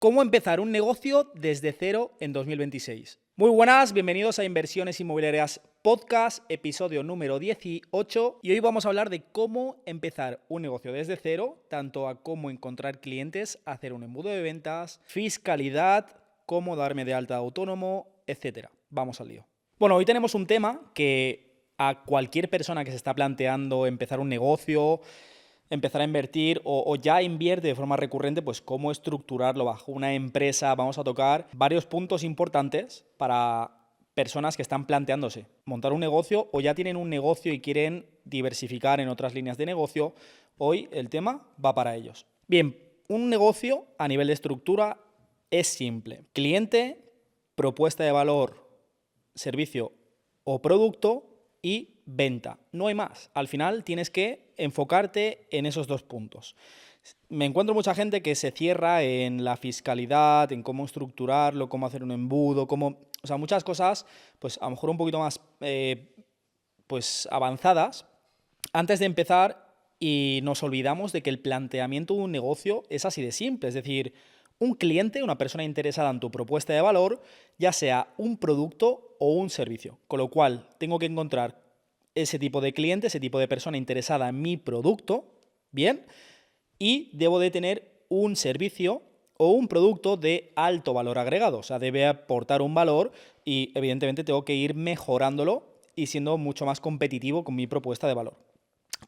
¿Cómo empezar un negocio desde cero en 2026? Muy buenas, bienvenidos a Inversiones Inmobiliarias Podcast, episodio número 18. Y hoy vamos a hablar de cómo empezar un negocio desde cero, tanto a cómo encontrar clientes, hacer un embudo de ventas, fiscalidad, cómo darme de alta de autónomo, etcétera. Vamos al lío. Bueno, hoy tenemos un tema que a cualquier persona que se está planteando empezar un negocio, empezar a invertir o ya invierte de forma recurrente, pues cómo estructurarlo bajo una empresa. Vamos a tocar varios puntos importantes para personas que están planteándose montar un negocio o ya tienen un negocio y quieren diversificar en otras líneas de negocio. Hoy el tema va para ellos. Bien, un negocio a nivel de estructura es simple. Cliente, propuesta de valor, servicio o producto y venta. No hay más. Al final tienes que enfocarte en esos dos puntos. Me encuentro mucha gente que se cierra en la fiscalidad, en cómo estructurarlo, cómo hacer un embudo, muchas cosas, pues a lo mejor un poquito más pues avanzadas antes de empezar, y nos olvidamos de que el planteamiento de un negocio es así de simple. Es decir, un cliente, una persona interesada en tu propuesta de valor, ya sea un producto o un servicio. Con lo cual, tengo que encontrar ese tipo de cliente, ese tipo de persona interesada en mi producto, ¿bien? Y debo de tener un servicio o un producto de alto valor agregado. O sea, debe aportar un valor y evidentemente tengo que ir mejorándolo y siendo mucho más competitivo con mi propuesta de valor.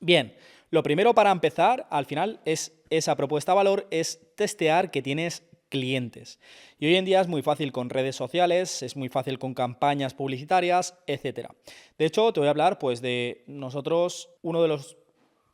Bien, lo primero para empezar, al final, es esa propuesta de valor, es testear que tienes clientes. Y hoy en día es muy fácil con redes sociales, es muy fácil con campañas publicitarias, etcétera. De hecho, te voy a hablar pues de nosotros, uno de los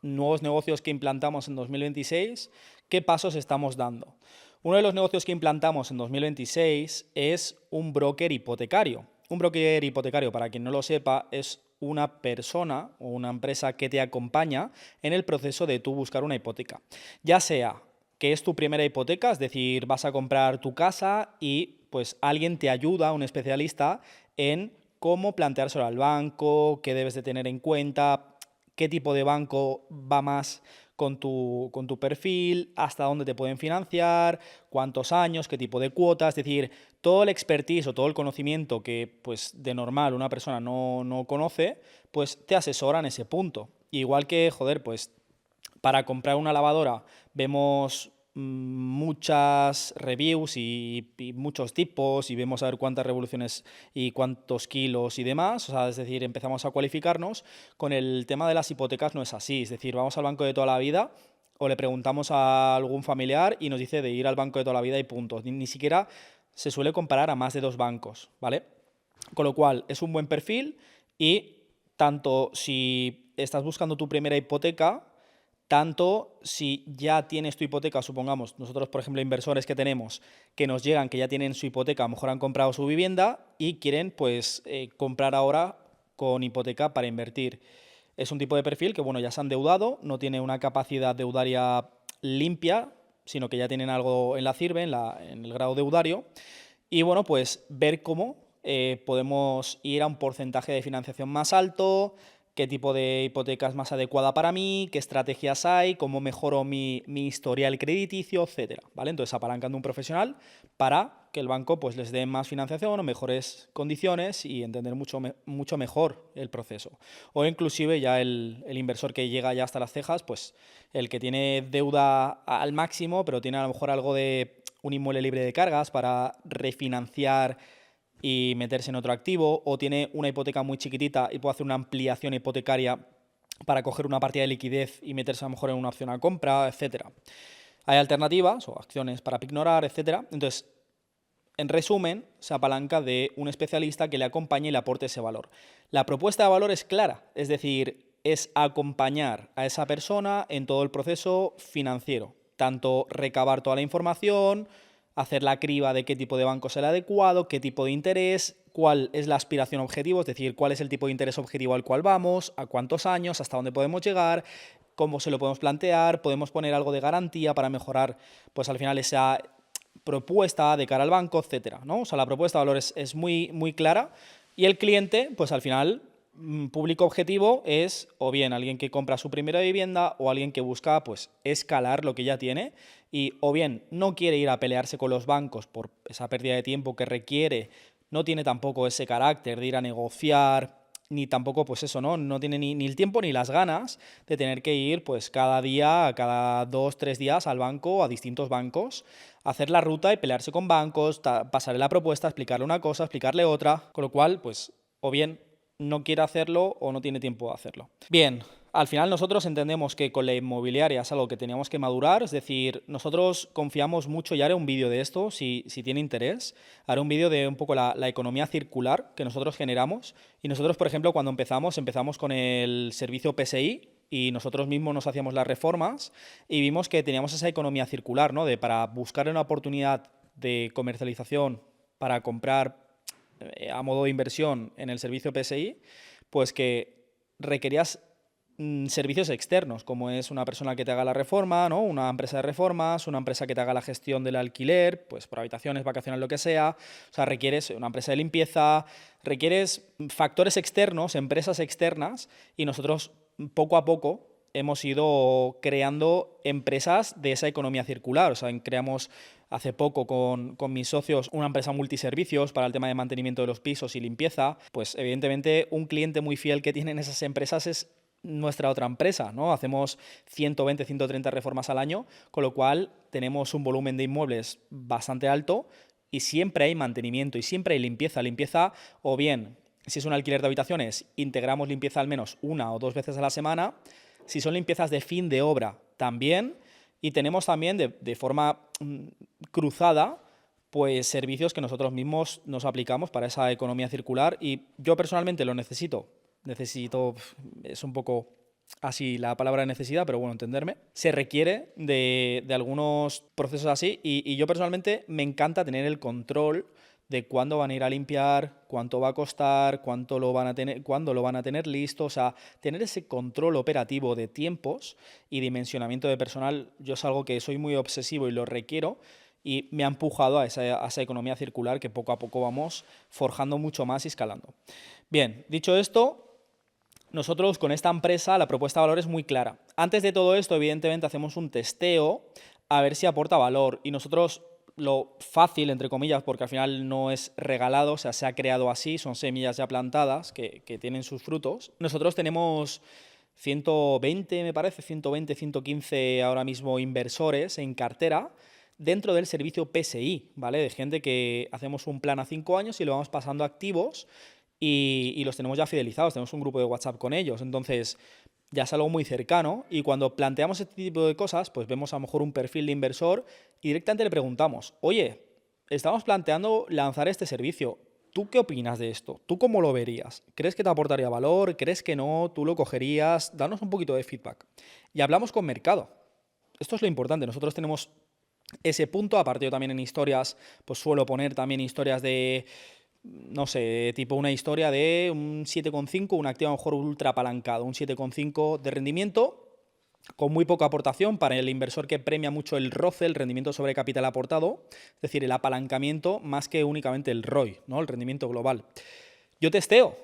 nuevos negocios que implantamos en 2026, qué pasos estamos dando. Uno de los negocios que implantamos en 2026 es un broker hipotecario. Un broker hipotecario, para quien no lo sepa, es una persona o una empresa que te acompaña en el proceso de tú buscar una hipoteca. Ya sea que es tu primera hipoteca, es decir, vas a comprar tu casa y pues alguien te ayuda, un especialista, en cómo planteárselo al banco, qué debes de tener en cuenta, qué tipo de banco va más con tu perfil, hasta dónde te pueden financiar, cuántos años, qué tipo de cuotas. Es decir, todo el expertise o todo el conocimiento que pues de normal una persona no conoce, pues te asesora en ese punto. Igual que, pues para comprar una lavadora vemos muchas reviews y muchos tipos y vemos a ver cuántas revoluciones y cuántos kilos y demás. O sea, es decir, empezamos a cualificarnos. Con el tema de las hipotecas no es así. Es decir, vamos al banco de toda la vida o le preguntamos a algún familiar y nos dice de ir al banco de toda la vida y punto. Ni siquiera se suele comparar a más de 2 bancos, ¿vale? Con lo cual, es un buen perfil y tanto si estás buscando tu primera hipoteca, tanto si ya tienes tu hipoteca, supongamos, nosotros, por ejemplo, inversores que tenemos, que nos llegan, que ya tienen su hipoteca, a lo mejor han comprado su vivienda y quieren, pues, comprar ahora con hipoteca para invertir. Es un tipo de perfil que, bueno, ya se han endeudado, no tiene una capacidad deudaria limpia, sino que ya tienen algo en la CIRBE, en el grado deudario, y, bueno, pues ver cómo podemos ir a un porcentaje de financiación más alto, qué tipo de hipoteca es más adecuada para mí, qué estrategias hay, cómo mejoro mi historial crediticio, etcétera, ¿vale? Entonces, apalancando un profesional para que el banco pues les dé más financiación o mejores condiciones y entender mucho mejor el proceso. O inclusive ya el inversor que llega ya hasta las cejas, pues el que tiene deuda al máximo, pero tiene a lo mejor algo de un inmueble libre de cargas para refinanciar y meterse en otro activo, o tiene una hipoteca muy chiquitita y puede hacer una ampliación hipotecaria para coger una partida de liquidez y meterse a lo mejor en una opción a compra, etcétera. Hay alternativas o acciones para pignorar, etcétera. Entonces, en resumen, se apalanca de un especialista que le acompañe y le aporte ese valor. La propuesta de valor es clara, es decir, es acompañar a esa persona en todo el proceso financiero, tanto recabar toda la información, hacer la criba de qué tipo de banco es el adecuado, qué tipo de interés, cuál es la aspiración objetivo, es decir, cuál es el tipo de interés objetivo al cual vamos, a cuántos años, hasta dónde podemos llegar, cómo se lo podemos plantear, podemos poner algo de garantía para mejorar, pues al final esa propuesta de cara al banco, etcétera, ¿no? O sea, la propuesta de valor es muy, muy clara y el cliente, pues al final público objetivo es o bien alguien que compra su primera vivienda o alguien que busca pues escalar lo que ya tiene y o bien no quiere ir a pelearse con los bancos por esa pérdida de tiempo que requiere, no tiene tampoco ese carácter de ir a negociar, ni tampoco pues eso, ¿no? No tiene ni el tiempo ni las ganas de tener que ir pues cada día, cada 2, 3 días al banco, a distintos bancos, hacer la ruta y pelearse con bancos, pasarle la propuesta, explicarle una cosa, explicarle otra, con lo cual pues o bien no quiere hacerlo o no tiene tiempo de hacerlo. Bien, al final nosotros entendemos que con la inmobiliaria es algo que teníamos que madurar, es decir, nosotros confiamos mucho, y haré un vídeo de esto si tiene interés, haré un vídeo de un poco la economía circular que nosotros generamos y nosotros, por ejemplo, cuando empezamos con el servicio PSI y nosotros mismos nos hacíamos las reformas y vimos que teníamos esa economía circular, ¿no? Para buscar una oportunidad de comercialización para comprar a modo de inversión en el servicio PSI, pues que requerías servicios externos, como es una persona que te haga la reforma, ¿no? Una empresa de reformas, una empresa que te haga la gestión del alquiler, pues por habitaciones, vacaciones, lo que sea. O sea, requieres una empresa de limpieza, requieres factores externos, empresas externas, y nosotros poco a poco hemos ido creando empresas de esa economía circular. O sea, creamos hace poco con mis socios una empresa multiservicios para el tema de mantenimiento de los pisos y limpieza. Pues evidentemente un cliente muy fiel que tienen esas empresas es nuestra otra empresa, ¿no? Hacemos 120, 130 reformas al año, con lo cual tenemos un volumen de inmuebles bastante alto y siempre hay mantenimiento y siempre hay limpieza. Limpieza o bien, si es un alquiler de habitaciones, integramos limpieza al menos 1 o 2 veces a la semana. Si son limpiezas de fin de obra, también. Y tenemos también de forma cruzada pues servicios que nosotros mismos nos aplicamos para esa economía circular y yo personalmente lo necesito, es un poco así la palabra necesidad, pero bueno, entenderme, se requiere de algunos procesos así y yo personalmente me encanta tener el control de cuándo van a ir a limpiar, cuánto va a costar, cuánto lo van a tener, cuándo lo van a tener listo, o sea, tener ese control operativo de tiempos y dimensionamiento de personal, yo es algo que soy muy obsesivo y lo requiero y me ha empujado a esa economía circular que poco a poco vamos forjando mucho más y escalando. Bien, dicho esto, nosotros con esta empresa la propuesta de valor es muy clara. Antes de todo esto, evidentemente, hacemos un testeo a ver si aporta valor y nosotros lo fácil, entre comillas, porque al final no es regalado, o sea, se ha creado así, son semillas ya plantadas que tienen sus frutos. Nosotros tenemos 120, me parece, 120, 115 ahora mismo inversores en cartera dentro del servicio PSI, ¿vale? De gente que hacemos un plan a 5 años y lo vamos pasando a activos y los tenemos ya fidelizados, tenemos un grupo de WhatsApp con ellos, entonces ya es algo muy cercano y cuando planteamos este tipo de cosas, pues vemos a lo mejor un perfil de inversor y directamente le preguntamos, oye, estamos planteando lanzar este servicio, ¿tú qué opinas de esto? ¿Tú cómo lo verías? ¿Crees que te aportaría valor? ¿Crees que no? ¿Tú lo cogerías? Danos un poquito de feedback. Y hablamos con mercado. Esto es lo importante, nosotros tenemos ese punto, aparte yo también en historias, pues suelo poner también historias de no sé, tipo una historia de un 7,5, un activo a lo mejor ultra apalancado, un 7,5 de rendimiento con muy poca aportación para el inversor que premia mucho el ROCE, el rendimiento sobre capital aportado, es decir, el apalancamiento más que únicamente el ROI, ¿no? El rendimiento global. Yo testeo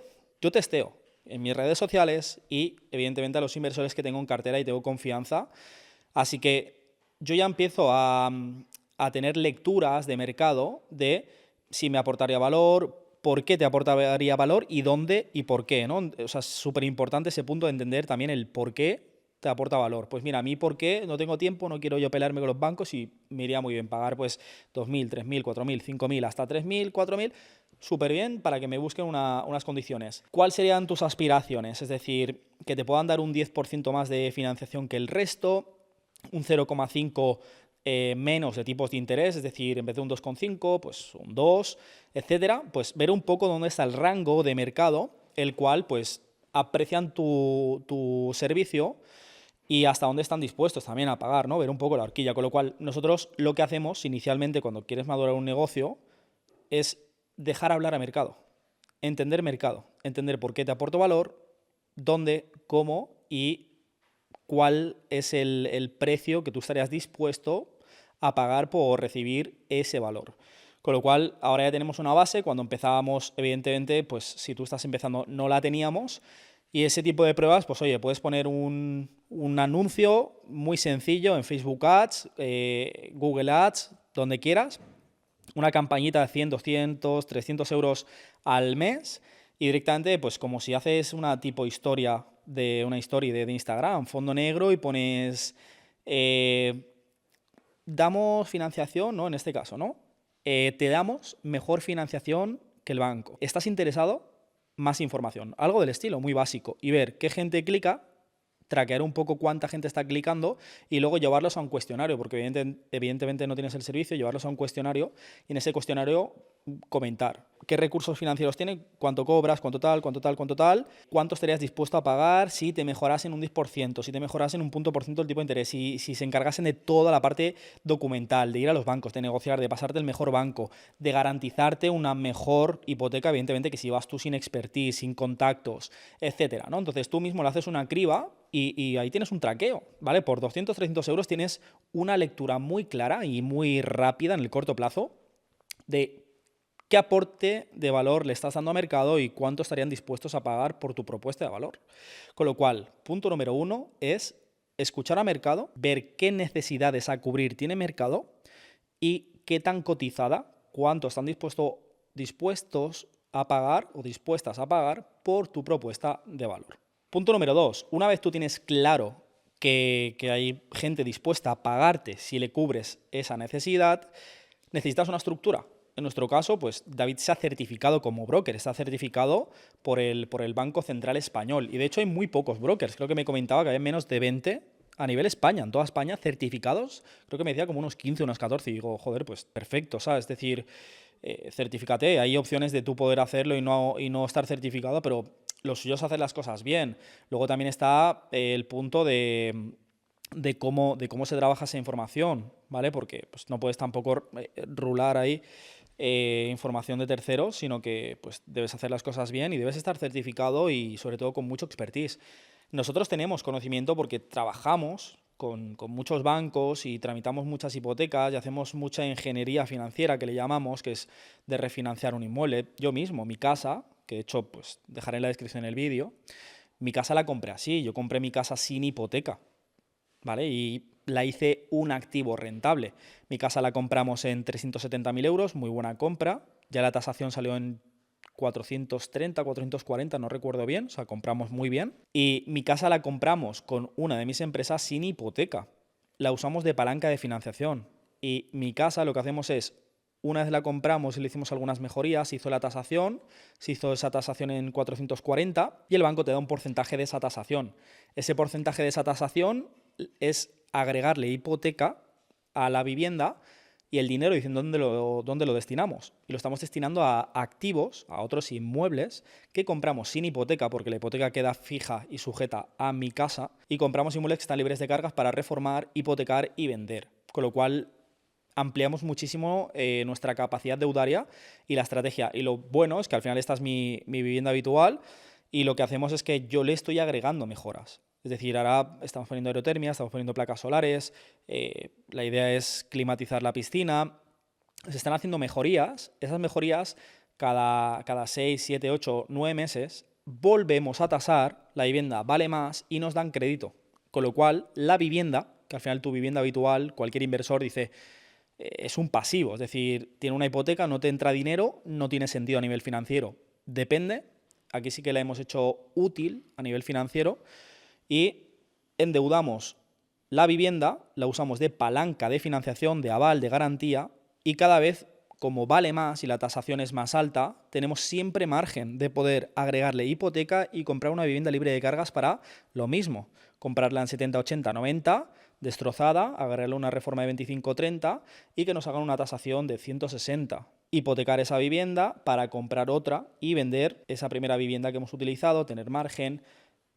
en mis redes sociales y evidentemente a los inversores que tengo en cartera y tengo confianza, así que yo ya empiezo a tener lecturas de mercado de si me aportaría valor, por qué te aportaría valor y dónde y por qué, ¿no? O sea, es súper importante ese punto de entender también el por qué te aporta valor. Pues mira, a mí por qué no tengo tiempo, no quiero yo pelearme con los bancos y me iría muy bien pagar pues 2.000, 3.000, 4.000, 5.000, hasta 3.000, 4.000, súper bien para que me busquen unas condiciones. ¿Cuáles serían tus aspiraciones? Es decir, que te puedan dar un 10% más de financiación que el resto, un 0,5 menos de tipos de interés, es decir, en vez de un 2,5, pues un 2, etcétera, pues ver un poco dónde está el rango de mercado, el cual pues aprecian tu servicio y hasta dónde están dispuestos también a pagar, ¿no? Ver un poco la horquilla, con lo cual nosotros lo que hacemos inicialmente cuando quieres madurar un negocio es dejar hablar a mercado, entender por qué te aporto valor, dónde, cómo y cuál es el precio que tú estarías dispuesto a pagar por recibir ese valor. Con lo cual, ahora ya tenemos una base. Cuando empezábamos, evidentemente, pues si tú estás empezando, no la teníamos. Y ese tipo de pruebas, pues oye, puedes poner un anuncio muy sencillo en Facebook Ads, Google Ads, donde quieras, una campañita de 100, 200, 300 euros al mes y directamente, pues como si haces una tipo historia de una story de Instagram, fondo negro y pones, damos financiación, ¿no? En este caso, ¿no? Te damos mejor financiación que el banco. ¿Estás interesado? Más información. Algo del estilo, muy básico. Y ver qué gente clica, traquear un poco cuánta gente está clicando y luego llevarlos a un cuestionario, porque evidentemente no tienes el servicio, llevarlos a un cuestionario y en ese cuestionario comentar qué recursos financieros tiene, cuánto cobras, cuánto tal, cuánto tal, cuánto tal, cuánto estarías dispuesto a pagar si te mejorasen un 10%, si te mejorasen un punto por ciento el tipo de interés, si se encargasen de toda la parte documental, de ir a los bancos, de negociar, de pasarte el mejor banco, de garantizarte una mejor hipoteca, evidentemente que si vas tú sin expertise, sin contactos, etcétera, ¿no? Entonces tú mismo le haces una criba y ahí tienes un traqueo, ¿vale? Por 200, 300 euros tienes una lectura muy clara y muy rápida en el corto plazo de qué aporte de valor le estás dando al mercado y cuánto estarían dispuestos a pagar por tu propuesta de valor. Con lo cual, punto número 1 es escuchar al mercado, ver qué necesidades a cubrir tiene mercado y qué tan cotizada, cuánto están dispuestos a pagar o dispuestas a pagar por tu propuesta de valor. Punto número 2. Una vez tú tienes claro que hay gente dispuesta a pagarte si le cubres esa necesidad, necesitas una estructura. En nuestro caso, pues David se ha certificado como broker, está certificado por el Banco Central Español. Y de hecho hay muy pocos brokers. Creo que me comentaba que hay menos de 20 a nivel España, en toda España, certificados. Creo que me decía como unos 15, unos 14. Y digo, joder, pues perfecto, ¿sabes? Es decir, certifícate. Hay opciones de tú poder hacerlo y no estar certificado, pero lo suyo es hacer las cosas bien. Luego también está el punto de cómo se trabaja esa información, ¿vale? Porque pues, no puedes tampoco rular ahí información de terceros, sino que pues, debes hacer las cosas bien y debes estar certificado y sobre todo con mucho expertise. Nosotros tenemos conocimiento porque trabajamos con muchos bancos y tramitamos muchas hipotecas y hacemos mucha ingeniería financiera que le llamamos, que es de refinanciar un inmueble. Yo mismo, mi casa, que de hecho pues, dejaré en la descripción el vídeo, mi casa la compré así, yo compré mi casa sin hipoteca, ¿vale? Y la hice un activo rentable. Mi casa la compramos en 370.000 euros, muy buena compra. Ya la tasación salió en 430, 440, no recuerdo bien, o sea, compramos muy bien. Y mi casa la compramos con una de mis empresas sin hipoteca. La usamos de palanca de financiación. Y mi casa lo que hacemos es, una vez la compramos y le hicimos algunas mejorías, se hizo la tasación, se hizo esa tasación en 440 y el banco te da un porcentaje de esa tasación. Ese porcentaje de esa tasación es agregarle hipoteca a la vivienda y el dinero diciendo dónde lo destinamos. Y lo estamos destinando a activos, a otros inmuebles que compramos sin hipoteca porque la hipoteca queda fija y sujeta a mi casa y compramos inmuebles que están libres de cargas para reformar, hipotecar y vender. Con lo cual ampliamos muchísimo nuestra capacidad deudaria y la estrategia. Y lo bueno es que al final esta es mi vivienda habitual y lo que hacemos es que yo le estoy agregando mejoras. Es decir, ahora estamos poniendo aerotermia, estamos poniendo placas solares, la idea es climatizar la piscina, se están haciendo mejorías, esas mejorías cada 6, 7, 8, 9 meses volvemos a tasar, la vivienda vale más y nos dan crédito. Con lo cual, la vivienda, que al final tu vivienda habitual, cualquier inversor dice, es un pasivo, es decir, tiene una hipoteca, no te entra dinero, no tiene sentido a nivel financiero. Depende, aquí sí que la hemos hecho útil a nivel financiero y endeudamos la vivienda, la usamos de palanca de financiación, de aval, de garantía y cada vez, como vale más y la tasación es más alta, tenemos siempre margen de poder agregarle hipoteca y comprar una vivienda libre de cargas para lo mismo. Comprarla en 70, 80, 90, destrozada, agregarle una reforma de 25-30 y que nos hagan una tasación de 160. Hipotecar esa vivienda para comprar otra y vender esa primera vivienda que hemos utilizado, tener margen,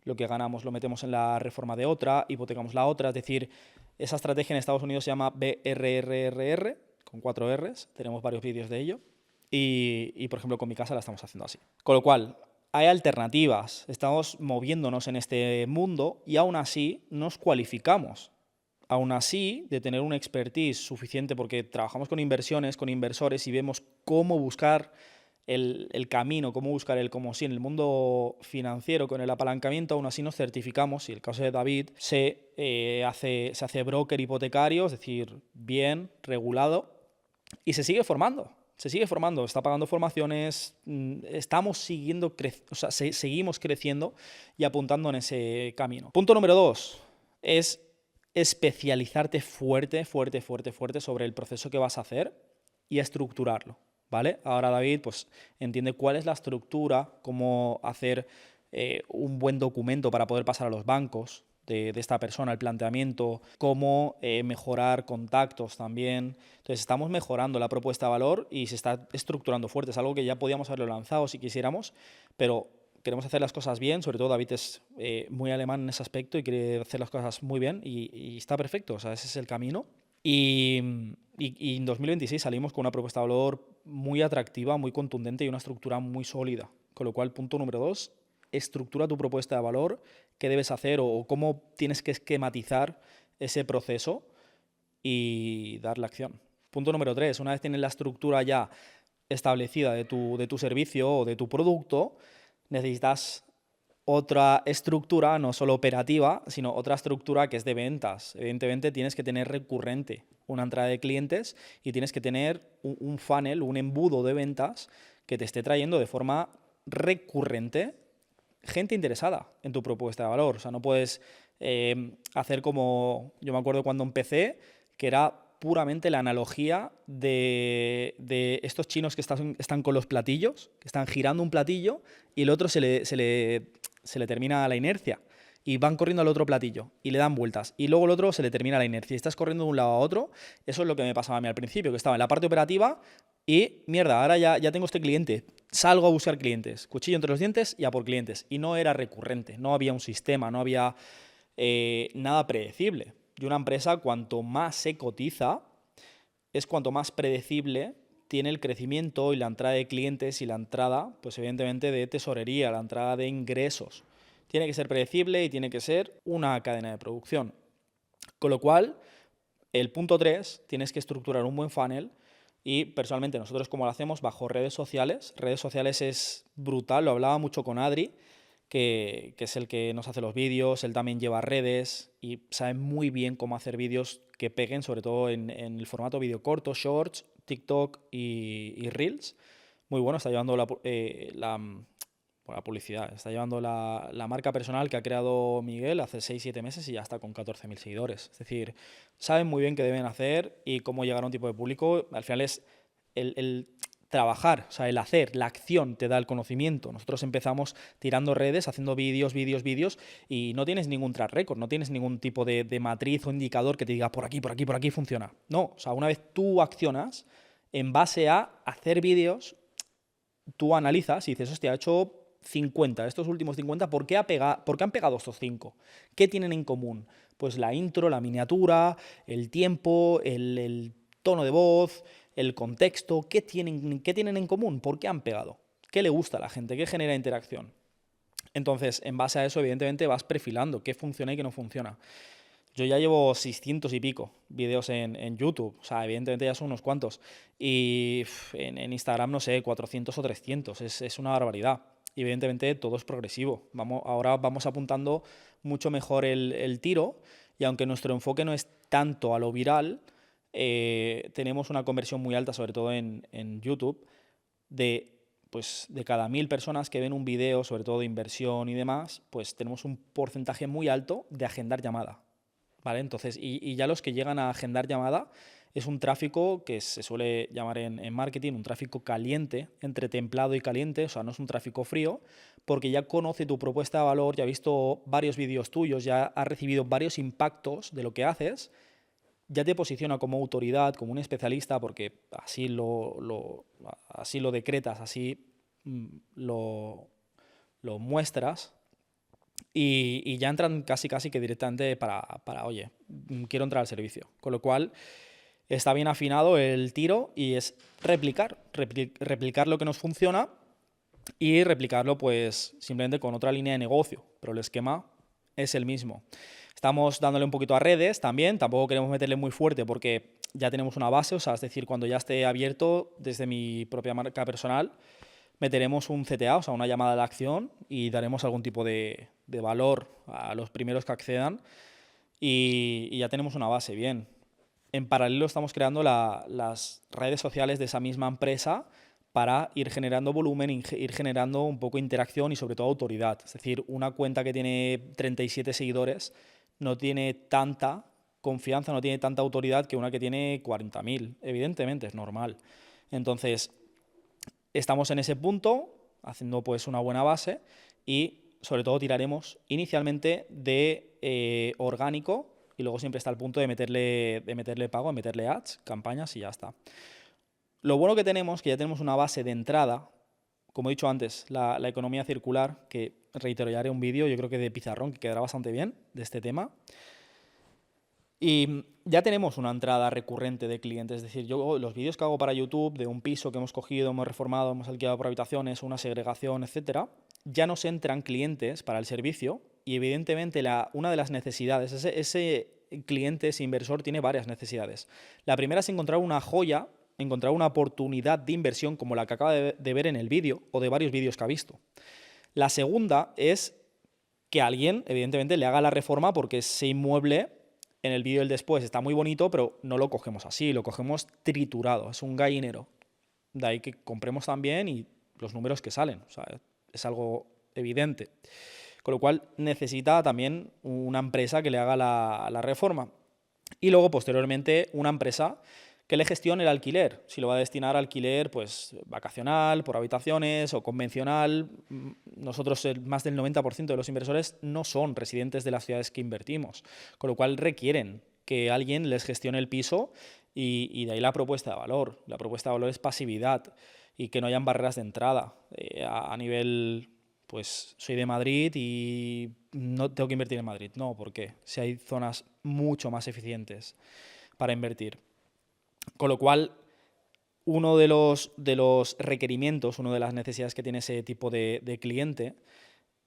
lo que ganamos lo metemos en la reforma de otra, hipotecamos la otra, es decir, esa estrategia en Estados Unidos se llama BRRRR, con 4 Rs, tenemos varios vídeos de ello, y por ejemplo con mi casa la estamos haciendo así. Con lo cual, hay alternativas, estamos moviéndonos en este mundo y aún así nos cualificamos Aún así, de tener un expertise suficiente, porque trabajamos con inversiones, con inversores y vemos cómo buscar el camino, cómo buscar el cómo sí en el mundo financiero con el apalancamiento, aún así nos certificamos, y el caso de David se hace broker hipotecario, es decir, bien regulado, y se sigue formando. Está pagando formaciones, estamos seguimos creciendo y apuntando en ese camino. Punto número 2 es especializarte fuerte sobre el proceso que vas a hacer y estructurarlo, ¿vale? Ahora David pues entiende cuál es la estructura, cómo hacer un buen documento para poder pasar a los bancos de esta persona, el planteamiento, cómo mejorar contactos también. Entonces estamos mejorando la propuesta de valor y se está estructurando fuerte. Es algo que ya podíamos haberlo lanzado si quisiéramos, pero queremos hacer las cosas bien. Sobre todo David es muy alemán en ese aspecto y quiere hacer las cosas muy bien y está perfecto. O sea, ese es el camino. Y en 2026 salimos con una propuesta de valor muy atractiva, muy contundente y una estructura muy sólida. Con lo cual, punto número 2, estructura tu propuesta de valor, qué debes hacer o cómo tienes que esquematizar ese proceso y darle acción. Punto número 3, una vez tienes la estructura ya establecida de tu servicio o de tu producto, necesitas otra estructura, no solo operativa, sino otra estructura que es de ventas. Evidentemente tienes que tener recurrente una entrada de clientes y tienes que tener un funnel, un embudo de ventas que te esté trayendo de forma recurrente gente interesada en tu propuesta de valor. O sea, no puedes hacer como yo me acuerdo cuando empecé, que era puramente la analogía de estos chinos que están con los platillos, que están girando un platillo y el otro se le termina la inercia y van corriendo al otro platillo y le dan vueltas y luego el otro se le termina la inercia y estás corriendo de un lado a otro. Eso es lo que me pasaba a mí al principio, que estaba en la parte operativa y mierda, ahora ya tengo este cliente, salgo a buscar clientes, cuchillo entre los dientes y a por clientes, y no era recurrente, no había un sistema, no había nada predecible. Y una empresa, cuanto más se cotiza, es cuanto más predecible tiene el crecimiento y la entrada de clientes y la entrada, pues evidentemente, de tesorería, la entrada de ingresos. Tiene que ser predecible y tiene que ser una cadena de producción. Con lo cual, el punto 3, tienes que estructurar un buen funnel y personalmente nosotros como lo hacemos bajo redes sociales. Redes sociales es brutal, lo hablaba mucho con Adri, que es el que nos hace los vídeos, él también lleva redes y sabe muy bien cómo hacer vídeos que peguen, sobre todo en el formato vídeo corto, shorts, TikTok y Reels. Muy bueno, está llevando la publicidad, está llevando la marca personal que ha creado Miguel hace 6-7 meses y ya está con 14.000 seguidores. Es decir, saben muy bien qué deben hacer y cómo llegar a un tipo de público. Al final es el trabajar, o sea, el hacer, la acción te da el conocimiento. Nosotros empezamos tirando redes, haciendo vídeos y no tienes ningún track record, no tienes ningún tipo de matriz o indicador que te diga por aquí funciona. No, o sea, una vez tú accionas, en base a hacer vídeos, tú analizas y dices, hostia, he hecho 50, estos últimos 50, ¿por qué han pegado estos 5? ¿Qué tienen en común? Pues la intro, la miniatura, el tiempo, el tono de voz, el contexto, ¿qué tienen en común? ¿Por qué han pegado? ¿Qué le gusta a la gente? ¿Qué genera interacción? Entonces, en base a eso, evidentemente, vas perfilando qué funciona y qué no funciona. Yo ya llevo 600 y pico vídeos en YouTube, o sea, evidentemente ya son unos cuantos. Y en Instagram, no sé, 400 o 300, es una barbaridad. Y evidentemente todo es progresivo. Ahora vamos apuntando mucho mejor el tiro y aunque nuestro enfoque no es tanto a lo viral, tenemos una conversión muy alta, sobre todo en YouTube, pues de cada 1.000 personas que ven un vídeo, sobre todo de inversión y demás, pues tenemos un porcentaje muy alto de agendar llamada. ¿Vale? Entonces, y ya los que llegan a agendar llamada es un tráfico que se suele llamar en marketing un tráfico caliente, entre templado y caliente, o sea, no es un tráfico frío, porque ya conoce tu propuesta de valor, ya ha visto varios vídeos tuyos, ya ha recibido varios impactos de lo que haces, ya te posiciona como autoridad, como un especialista, porque así lo decretas, así lo muestras. Y ya entran casi que directamente para, oye, quiero entrar al servicio. Con lo cual está bien afinado el tiro y es replicar lo que nos funciona y replicarlo pues simplemente con otra línea de negocio, pero el esquema es el mismo. Estamos dándole un poquito a redes también, tampoco queremos meterle muy fuerte porque ya tenemos una base, o sea, es decir, cuando ya esté abierto desde mi propia marca personal, meteremos un CTA, o sea, una llamada de acción y daremos algún tipo de valor a los primeros que accedan y ya tenemos una base bien. En paralelo estamos creando las redes sociales de esa misma empresa para ir generando volumen, ir generando un poco interacción y sobre todo autoridad. Es decir, una cuenta que tiene 37 seguidores no tiene tanta confianza, no tiene tanta autoridad que una que tiene 40.000. Evidentemente, es normal. Entonces, estamos en ese punto, haciendo pues una buena base y sobre todo tiraremos inicialmente de orgánico y luego siempre está el punto de meterle pago, de meterle ads, campañas y ya está. Lo bueno que tenemos, que ya tenemos una base de entrada, como he dicho antes, la economía circular, que reitero, ya haré un vídeo, yo creo que de pizarrón, que quedará bastante bien de este tema. Y ya tenemos una entrada recurrente de clientes, es decir, yo los vídeos que hago para YouTube de un piso que hemos cogido, hemos reformado, hemos alquilado por habitaciones, una segregación, etcétera, ya nos entran clientes para el servicio y evidentemente una de las necesidades, ese cliente, ese inversor tiene varias necesidades. La primera es encontrar una joya, encontrar una oportunidad de inversión como la que acaba de ver en el vídeo o de varios vídeos que ha visto. La segunda es que alguien, evidentemente, le haga la reforma porque ese inmueble en el vídeo del después está muy bonito, pero no lo cogemos así, lo cogemos triturado, es un gallinero. De ahí que compremos también y los números que salen, o sea, es algo evidente. Con lo cual necesita también una empresa que le haga la reforma. Y luego, posteriormente, una empresa que le gestione el alquiler. Si lo va a destinar a alquiler, pues vacacional, por habitaciones o convencional. Nosotros, más del 90% de los inversores no son residentes de las ciudades que invertimos, con lo cual requieren que alguien les gestione el piso y de ahí la propuesta de valor. La propuesta de valor es pasividad y que no hayan barreras de entrada a nivel, pues soy de Madrid y no tengo que invertir en Madrid. No, ¿por qué? Si hay zonas mucho más eficientes para invertir. Con lo cual, uno de los requerimientos, una de las necesidades que tiene ese tipo de cliente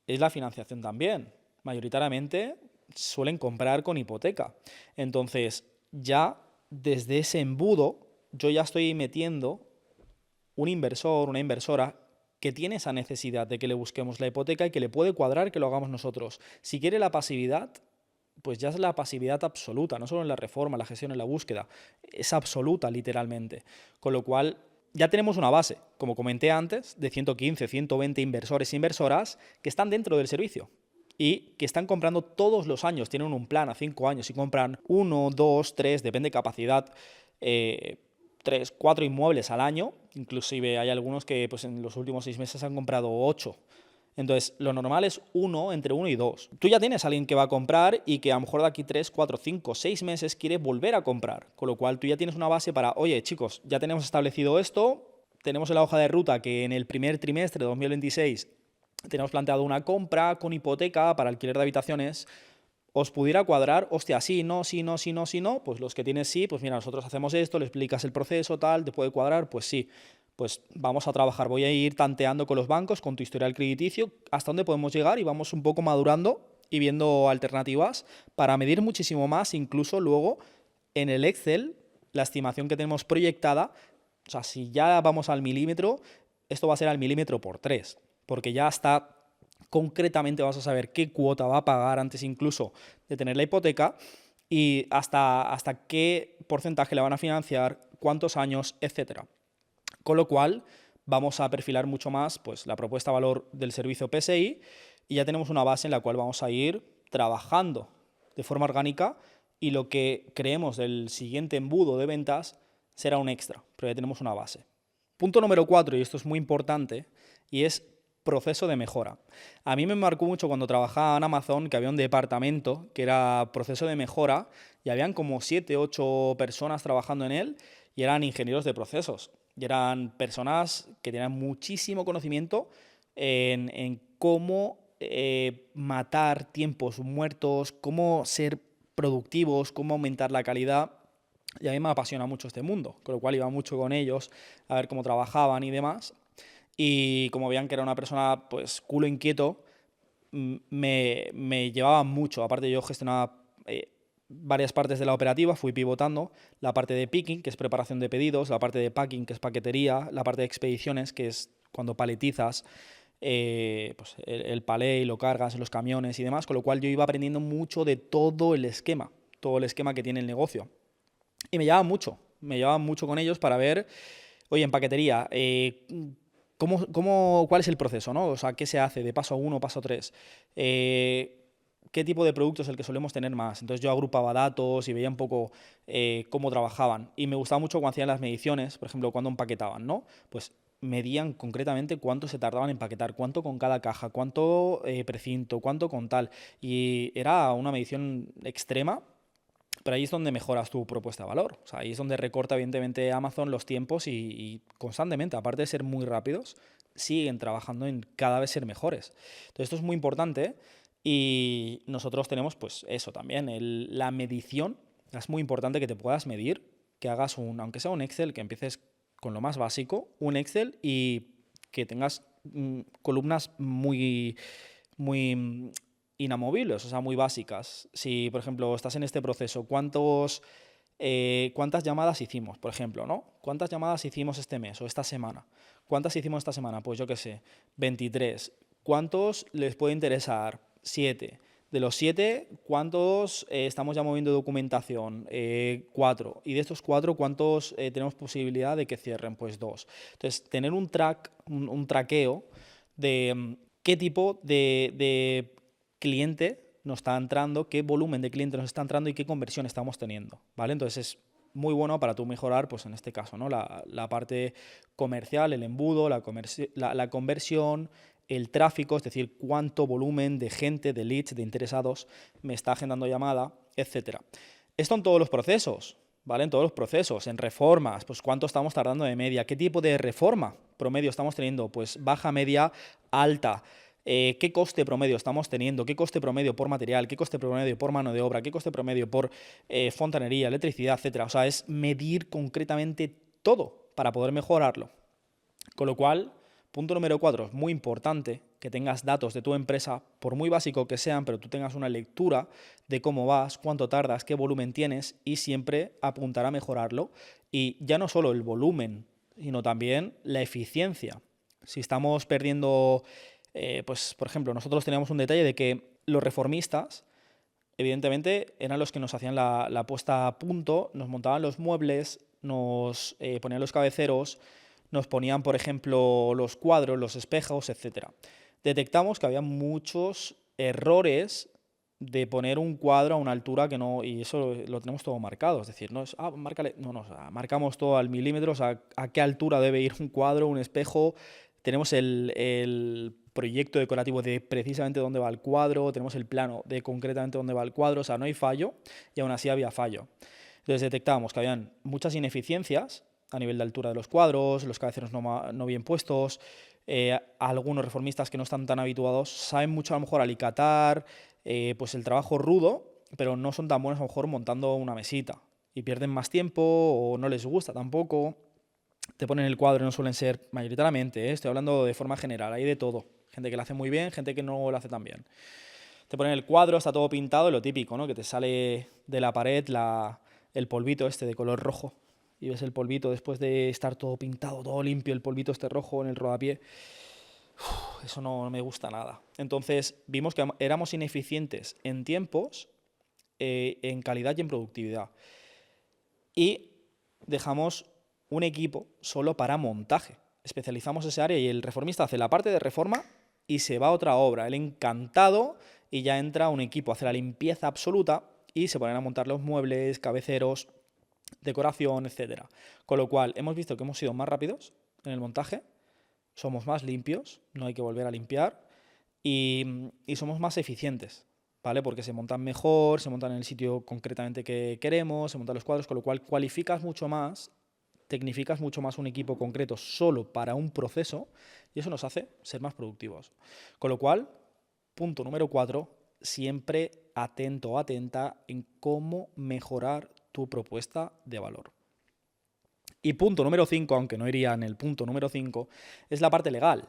es la financiación también. Mayoritariamente suelen comprar con hipoteca. Entonces, ya desde ese embudo, yo ya estoy metiendo un inversor, una inversora que tiene esa necesidad de que le busquemos la hipoteca y que le puede cuadrar que lo hagamos nosotros. Si quiere la pasividad, pues ya es la pasividad absoluta, no solo en la reforma, la gestión, en la búsqueda, es absoluta literalmente. Con lo cual ya tenemos una base, como comenté antes, de 115, 120 inversores e inversoras que están dentro del servicio y que están comprando todos los años, tienen un plan a 5 años y compran 1, 2, 3, depende de capacidad, 3, 4 inmuebles al año, inclusive hay algunos que pues, en los últimos 6 meses han comprado 8. Entonces, lo normal es entre 1 y 2. Tú ya tienes a alguien que va a comprar y que a lo mejor de aquí 3, 4, 5, 6 meses quiere volver a comprar. Con lo cual, tú ya tienes una base para, oye, chicos, ya tenemos establecido esto, tenemos en la hoja de ruta que en el primer trimestre de 2026 tenemos planteado una compra con hipoteca para alquiler de habitaciones. ¿Os pudiera cuadrar? Hostia, sí, no, sí, no, sí, no, sí, no. Pues los que tienes sí, pues mira, nosotros hacemos esto, le explicas el proceso, tal, ¿te puede cuadrar? Pues sí. Pues vamos a trabajar, voy a ir tanteando con los bancos, con tu historial crediticio, hasta dónde podemos llegar y vamos un poco madurando y viendo alternativas para medir muchísimo más, incluso luego en el Excel, la estimación que tenemos proyectada, o sea, si ya vamos al milímetro, esto va a ser al milímetro por 3, porque ya está concretamente vas a saber qué cuota va a pagar antes incluso de tener la hipoteca y hasta qué porcentaje le van a financiar, cuántos años, etcétera. Con lo cual, vamos a perfilar mucho más pues, la propuesta de valor del servicio PSI y ya tenemos una base en la cual vamos a ir trabajando de forma orgánica y lo que creemos del siguiente embudo de ventas será un extra, pero ya tenemos una base. Punto número 4, y esto es muy importante, y es proceso de mejora. A mí me marcó mucho cuando trabajaba en Amazon que había un departamento que era proceso de mejora y habían como 7, 8 personas trabajando en él y eran ingenieros de procesos. Y eran personas que tenían muchísimo conocimiento en cómo matar tiempos muertos, cómo ser productivos, cómo aumentar la calidad. Y a mí me apasiona mucho este mundo, con lo cual iba mucho con ellos a ver cómo trabajaban y demás. Y como veían que era una persona, pues, culo inquieto, me llevaba mucho. Aparte, yo gestionaba varias partes de la operativa, fui pivotando la parte de picking, que es preparación de pedidos, la parte de packing, que es paquetería, la parte de expediciones, que es cuando paletizas pues el palé y lo cargas en los camiones y demás, con lo cual yo iba aprendiendo mucho de todo el esquema que tiene el negocio. Y me llevaba mucho con ellos para ver, oye, en paquetería, ¿cuál es el proceso, ¿no? O sea, ¿qué se hace de paso 1, paso 3? ¿Qué tipo de producto es el que solemos tener más? Entonces yo agrupaba datos y veía un poco cómo trabajaban. Y me gustaba mucho cuando hacían las mediciones, por ejemplo, cuando empaquetaban, ¿no? Pues medían concretamente cuánto se tardaban en empaquetar, cuánto con cada caja, cuánto precinto, cuánto con tal. Y era una medición extrema, pero ahí es donde mejoras tu propuesta de valor. O sea, ahí es donde recorta, evidentemente, Amazon los tiempos y constantemente, aparte de ser muy rápidos, siguen trabajando en cada vez ser mejores. Entonces, esto es muy importante y nosotros tenemos, pues, eso también. La medición, es muy importante que te puedas medir, que hagas aunque sea un Excel, que empieces con lo más básico, un Excel y que tengas columnas muy inamovibles, o sea, muy básicas. Si, por ejemplo, estás en este proceso, ¿cuántas llamadas hicimos, por ejemplo, ¿no? ¿Cuántas llamadas hicimos este mes o esta semana? ¿Cuántas hicimos esta semana? Pues yo qué sé, 23. ¿Cuántos les puede interesar? 7. De los 7, ¿cuántos estamos ya moviendo documentación? 4. Y de estos 4, ¿cuántos tenemos posibilidad de que cierren? Pues 2. Entonces, tener un traqueo de qué tipo de cliente nos está entrando, qué volumen de cliente nos está entrando y qué conversión estamos teniendo, ¿vale? Entonces es muy bueno para tú mejorar, pues en este caso, ¿no? La parte comercial, el embudo, la conversión, el tráfico, es decir, cuánto volumen de gente, de leads, de interesados me está agendando llamada, etcétera. Esto en todos los procesos, ¿vale? En todos los procesos, en reformas, pues cuánto estamos tardando de media, qué tipo de reforma promedio estamos teniendo, pues baja, media, alta. ¿Qué coste promedio estamos teniendo? ¿Qué coste promedio por material? ¿Qué coste promedio por mano de obra? ¿Qué coste promedio por fontanería, electricidad, etcétera? O sea, es medir concretamente todo para poder mejorarlo. Con lo cual, punto número 4, es muy importante que tengas datos de tu empresa, por muy básico que sean, pero tú tengas una lectura de cómo vas, cuánto tardas, qué volumen tienes y siempre apuntar a mejorarlo. Y ya no solo el volumen, sino también la eficiencia. Si estamos perdiendo, pues por ejemplo, nosotros teníamos un detalle de que los reformistas, evidentemente, eran los que nos hacían la puesta a punto, nos montaban los muebles, nos ponían los cabeceros, nos ponían, por ejemplo, los cuadros, los espejos, etc. Detectamos que había muchos errores de poner un cuadro a una altura que no, y eso lo tenemos todo marcado, es decir, no es, márcale, no, o sea, marcamos todo al milímetro, o sea, a qué altura debe ir un cuadro, un espejo, tenemos el proyecto decorativo de precisamente dónde va el cuadro, tenemos el plano de concretamente dónde va el cuadro, o sea, no hay fallo, y aún así había fallo. Entonces detectábamos que habían muchas ineficiencias a nivel de altura de los cuadros, los cabeceros no bien puestos, algunos reformistas que no están tan habituados saben mucho a lo mejor alicatar, pues el trabajo rudo, pero no son tan buenos a lo mejor montando una mesita y pierden más tiempo o no les gusta tampoco. Te ponen el cuadro, no suelen ser mayoritariamente, estoy hablando de forma general, hay de todo. Gente que lo hace muy bien, gente que no lo hace tan bien. Te ponen el cuadro, está todo pintado, lo típico, ¿no? Que te sale de la pared el polvito este de color rojo. Y ves el polvito después de estar todo pintado, todo limpio, el polvito este rojo en el rodapié. Eso no me gusta nada. Entonces vimos que éramos ineficientes en tiempos, en calidad y en productividad. Y dejamos un equipo solo para montaje. Especializamos ese área y el reformista hace la parte de reforma y se va a otra obra. Él encantado y ya entra un equipo, hace la limpieza absoluta y se ponen a montar los muebles, cabeceros, decoración, etc. Con lo cual hemos visto que hemos sido más rápidos en el montaje, somos más limpios, no hay que volver a limpiar y somos más eficientes, ¿vale? Porque se montan mejor, se montan en el sitio concretamente que queremos, se montan los cuadros, con lo cual cualificas mucho más, tecnificas mucho más un equipo concreto solo para un proceso y eso nos hace ser más productivos. Con lo cual, punto número 4, siempre atento o atenta en cómo mejorar tu propuesta de valor. Y punto número 5, aunque no iría en el punto número 5, es la parte legal.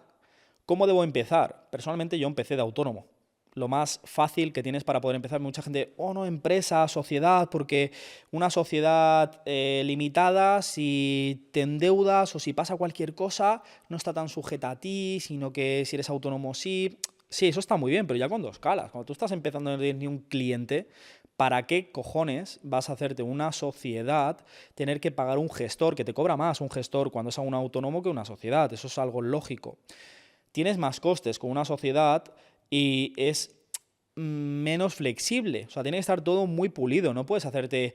¿Cómo debo empezar? Personalmente yo empecé de autónomo. lo más fácil que tienes para poder empezar. Mucha gente, oh no, empresa, sociedad, porque una sociedad limitada, si te endeudas o si pasa cualquier cosa, no está tan sujeta a ti, sino que si eres autónomo sí. Sí, eso está muy bien, pero ya cuando escalas, cuando tú estás empezando a no tener ni un cliente, ¿para qué cojones vas a hacerte una sociedad, tener que pagar un gestor, que te cobra más un gestor cuando es un autónomo que una sociedad? Eso es algo lógico. Tienes más costes con una sociedad y es menos flexible. O sea, tiene que estar todo muy pulido. No puedes hacerte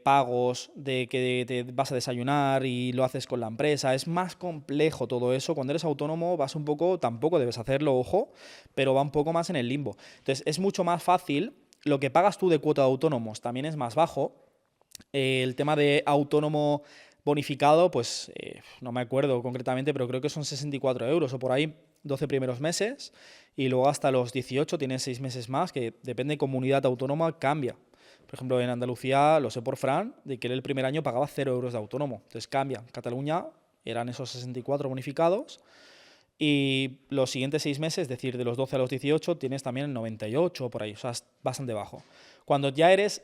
pagos de que te vas a desayunar y lo haces con la empresa. Es más complejo todo eso. Cuando eres autónomo vas un poco, tampoco debes hacerlo, ojo, pero va un poco más en el limbo. Entonces, es mucho más fácil. Lo que pagas tú de cuota de autónomos también es más bajo. El tema de autónomo bonificado, pues no me acuerdo concretamente, pero creo que son 64 euros o por ahí, 12 primeros meses, y luego hasta los 18 tienes 6 meses más, que depende de comunidad autónoma, cambia. Por ejemplo, en Andalucía, lo sé por Fran, de que él el primer año pagaba 0 euros de autónomo. Entonces cambia. En Cataluña eran esos 64 bonificados, y los siguientes 6 meses, es decir, de los 12 a los 18, tienes también el 98 por ahí, o sea, es bastante bajo. Cuando ya eres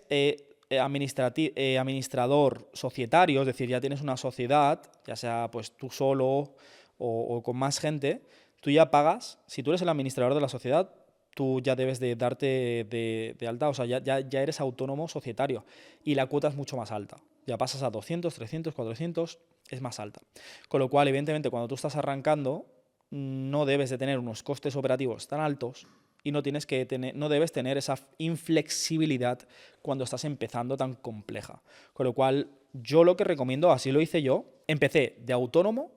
administrador societario, es decir, ya tienes una sociedad, ya sea pues tú solo o con más gente, tú ya pagas, si tú eres el administrador de la sociedad, tú ya debes de darte de alta, o sea, ya eres autónomo societario y la cuota es mucho más alta. Ya pasas a 200, 300, 400, es más alta. Con lo cual, evidentemente, cuando tú estás arrancando, no debes de tener unos costes operativos tan altos y no debes tener esa inflexibilidad cuando estás empezando tan compleja. Con lo cual, yo lo que recomiendo, así lo hice yo, empecé de autónomo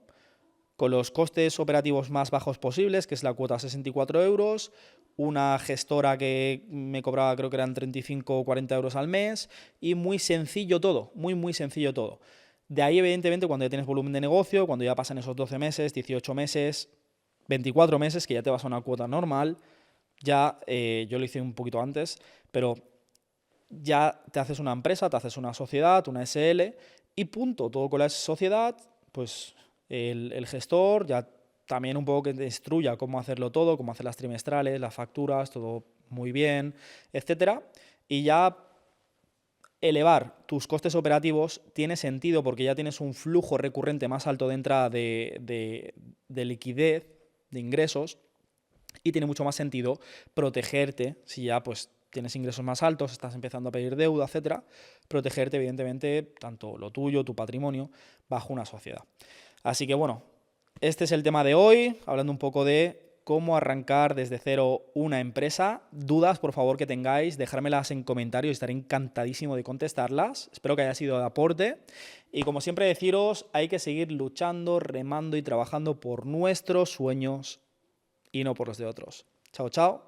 con los costes operativos más bajos posibles, que es la cuota 64 euros, una gestora que me cobraba, creo que eran 35 o 40 euros al mes, y muy sencillo todo, muy sencillo todo. De ahí, evidentemente, cuando ya tienes volumen de negocio, cuando ya pasan esos 12 meses, 18 meses, 24 meses, que ya te vas a una cuota normal, ya yo lo hice un poquito antes, pero ya te haces una empresa, te haces una sociedad, una SL, y punto. Todo con la sociedad, pues el gestor ya también un poco que te instruya cómo hacerlo todo, cómo hacer las trimestrales, las facturas, todo muy bien, etcétera. Y ya elevar tus costes operativos tiene sentido porque ya tienes un flujo recurrente más alto de entrada de liquidez, de ingresos, y tiene mucho más sentido protegerte si ya pues tienes ingresos más altos, estás empezando a pedir deuda, etcétera, protegerte evidentemente tanto lo tuyo, tu patrimonio, bajo una sociedad. Así que bueno, este es el tema de hoy, hablando un poco de cómo arrancar desde cero una empresa. Dudas, por favor, que tengáis, dejármelas en comentarios, estaré encantadísimo de contestarlas. Espero que haya sido de aporte. Y como siempre deciros, hay que seguir luchando, remando y trabajando por nuestros sueños y no por los de otros. Chao, chao.